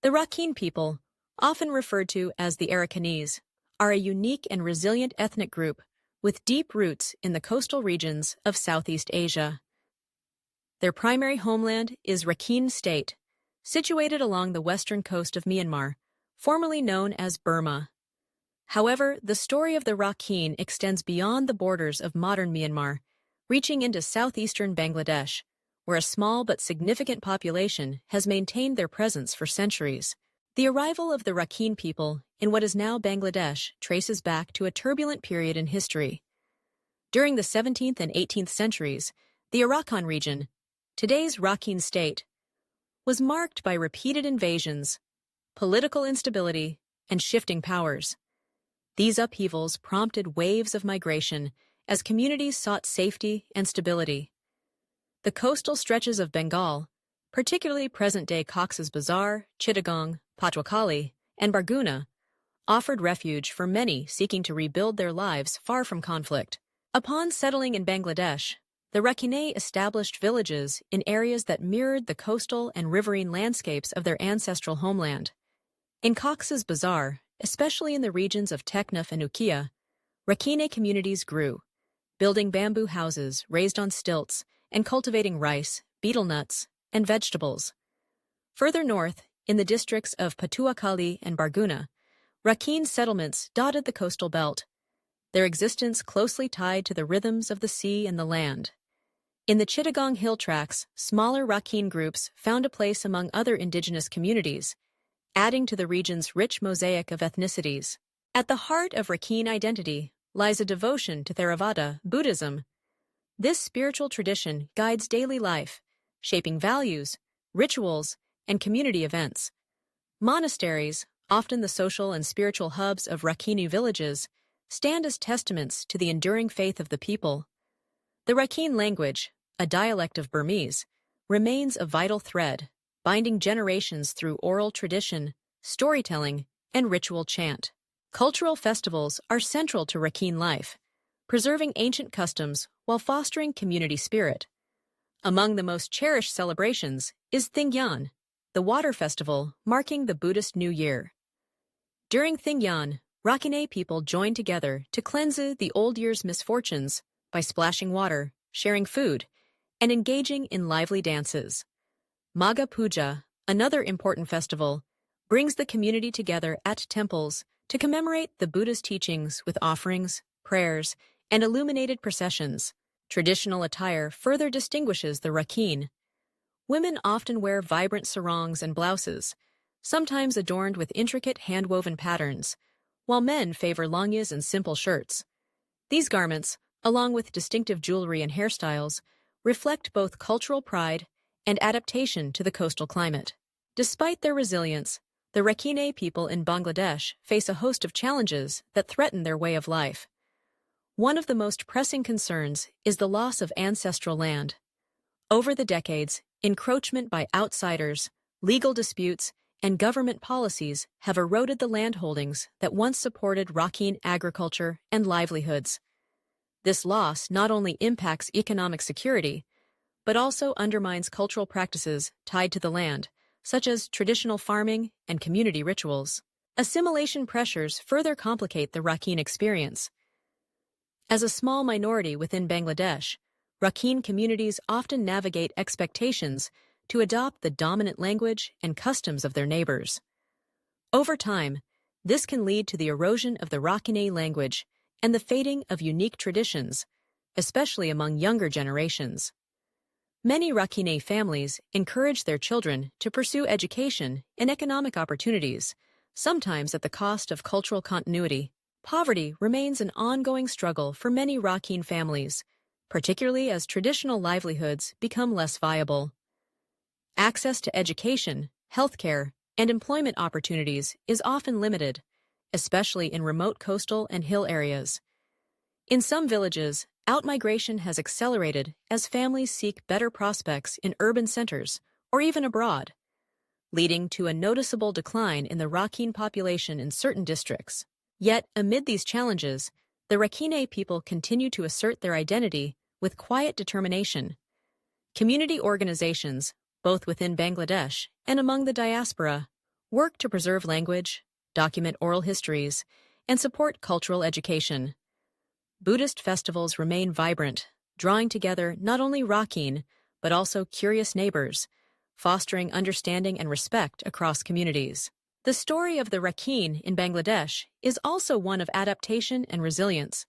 The Rakhine people, often referred to as the Arakanese, are a unique and resilient ethnic group with deep roots in the coastal regions of Southeast Asia. Their primary homeland is Rakhine State, situated along the western coast of Myanmar, formerly known as Burma. However, the story of the Rakhine extends beyond the borders of modern Myanmar, reaching into southeastern Bangladesh, where a small but significant population has maintained their presence for centuries. The arrival of the Rakhine people in what is now Bangladesh traces back to a turbulent period in history. During the 17th and 18th centuries, the Arakan region, today's Rakhine State, was marked by repeated invasions, political instability, and shifting powers. These upheavals prompted waves of migration as communities sought safety and stability. The coastal stretches of Bengal, particularly present-day Cox's Bazar, Chittagong, Patuakhali, and Barguna, offered refuge for many seeking to rebuild their lives far from conflict. Upon settling in Bangladesh, the Rakhine established villages in areas that mirrored the coastal and riverine landscapes of their ancestral homeland. In Cox's Bazar, especially in the regions of Teknaf and Ukiah, Rakhine communities grew, building bamboo houses raised on stilts and cultivating rice, betel nuts, and vegetables. Further north, in the districts of Patuakhali and Barguna, Rakhine settlements dotted the coastal belt, their existence closely tied to the rhythms of the sea and the land. In the Chittagong hill tracts, smaller Rakhine groups found a place among other indigenous communities, adding to the region's rich mosaic of ethnicities. At the heart of Rakhine identity lies a devotion to Theravada, Buddhism. This spiritual tradition guides daily life, shaping values, rituals, and community events. Monasteries, often the social and spiritual hubs of Rakhine villages, stand as testaments to the enduring faith of the people. The Rakhine language, a dialect of Burmese, remains a vital thread, binding generations through oral tradition, storytelling, and ritual chant. Cultural festivals are central to Rakhine life, preserving ancient customs while fostering community spirit. Among the most cherished celebrations is Thingyan, the water festival marking the Buddhist New Year. During Thingyan, Rakhine people join together to cleanse the old year's misfortunes by splashing water, sharing food, and engaging in lively dances. Magha Puja, another important festival, brings the community together at temples to commemorate the Buddha's teachings with offerings, prayers, and illuminated processions. Traditional attire further distinguishes the Rakhine. Women often wear vibrant sarongs and blouses, sometimes adorned with intricate hand-woven patterns, while men favor langyas and simple shirts. These garments, along with distinctive jewelry and hairstyles, reflect both cultural pride and adaptation to the coastal climate. Despite their resilience, the Rakhine people in Bangladesh face a host of challenges that threaten their way of life. One of the most pressing concerns is the loss of ancestral land. Over the decades, encroachment by outsiders, legal disputes, and government policies have eroded the landholdings that once supported Rakhine agriculture and livelihoods. This loss not only impacts economic security, but also undermines cultural practices tied to the land, such as traditional farming and community rituals. Assimilation pressures further complicate the Rakhine experience. As a small minority within Bangladesh, Rakhine communities often navigate expectations to adopt the dominant language and customs of their neighbors. Over time, this can lead to the erosion of the Rakhine language and the fading of unique traditions, especially among younger generations. Many Rakhine families encourage their children to pursue education and economic opportunities, sometimes at the cost of cultural continuity. Poverty remains an ongoing struggle for many Rakhine families, particularly as traditional livelihoods become less viable. Access to education, healthcare, and employment opportunities is often limited, especially in remote coastal and hill areas. In some villages, outmigration has accelerated as families seek better prospects in urban centers or even abroad, leading to a noticeable decline in the Rakhine population in certain districts. Yet, amid these challenges, the Rakhine people continue to assert their identity with quiet determination. Community organizations, both within Bangladesh and among the diaspora, work to preserve language, document oral histories, and support cultural education. Buddhist festivals remain vibrant, drawing together not only Rakhine, but also curious neighbors, fostering understanding and respect across communities. The story of the Rakhine in Bangladesh is also one of adaptation and resilience.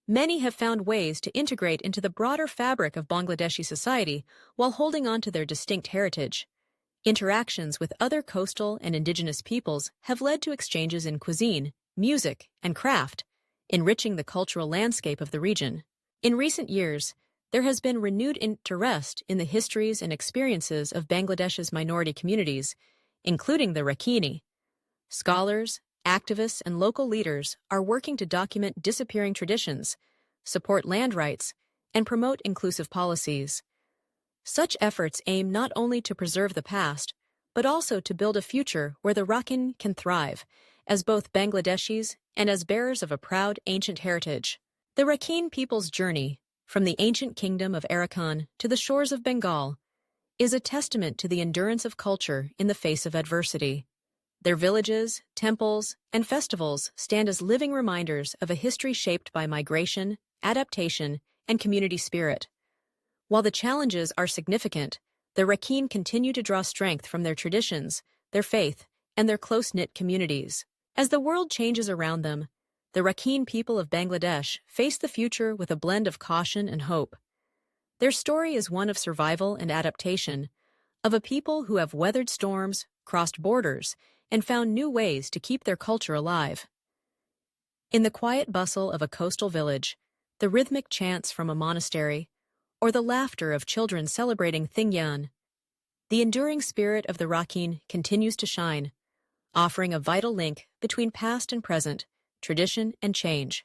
Many have found ways to integrate into the broader fabric of Bangladeshi society while holding on to their distinct heritage. Interactions with other coastal and indigenous peoples have led to exchanges in cuisine, music, and craft, enriching the cultural landscape of the region. In recent years, there has been renewed interest in the histories and experiences of Bangladesh's minority communities, including the Rakhine. Scholars, activists, and local leaders are working to document disappearing traditions, support land rights, and promote inclusive policies. Such efforts aim not only to preserve the past, but also to build a future where the Rakhine can thrive, as both Bangladeshis and as bearers of a proud ancient heritage. The Rakhine people's journey, from the ancient kingdom of Arakan to the shores of Bengal, is a testament to the endurance of culture in the face of adversity. Their villages, temples, and festivals stand as living reminders of a history shaped by migration, adaptation, and community spirit. While the challenges are significant, the Rakhine continue to draw strength from their traditions, their faith, and their close-knit communities. As the world changes around them, the Rakhine people of Bangladesh face the future with a blend of caution and hope. Their story is one of survival and adaptation, of a people who have weathered storms, crossed borders, and found new ways to keep their culture alive. In the quiet bustle of a coastal village, the rhythmic chants from a monastery, or the laughter of children celebrating Thingyan, the enduring spirit of the Rakhine continues to shine, offering a vital link between past and present, tradition and change.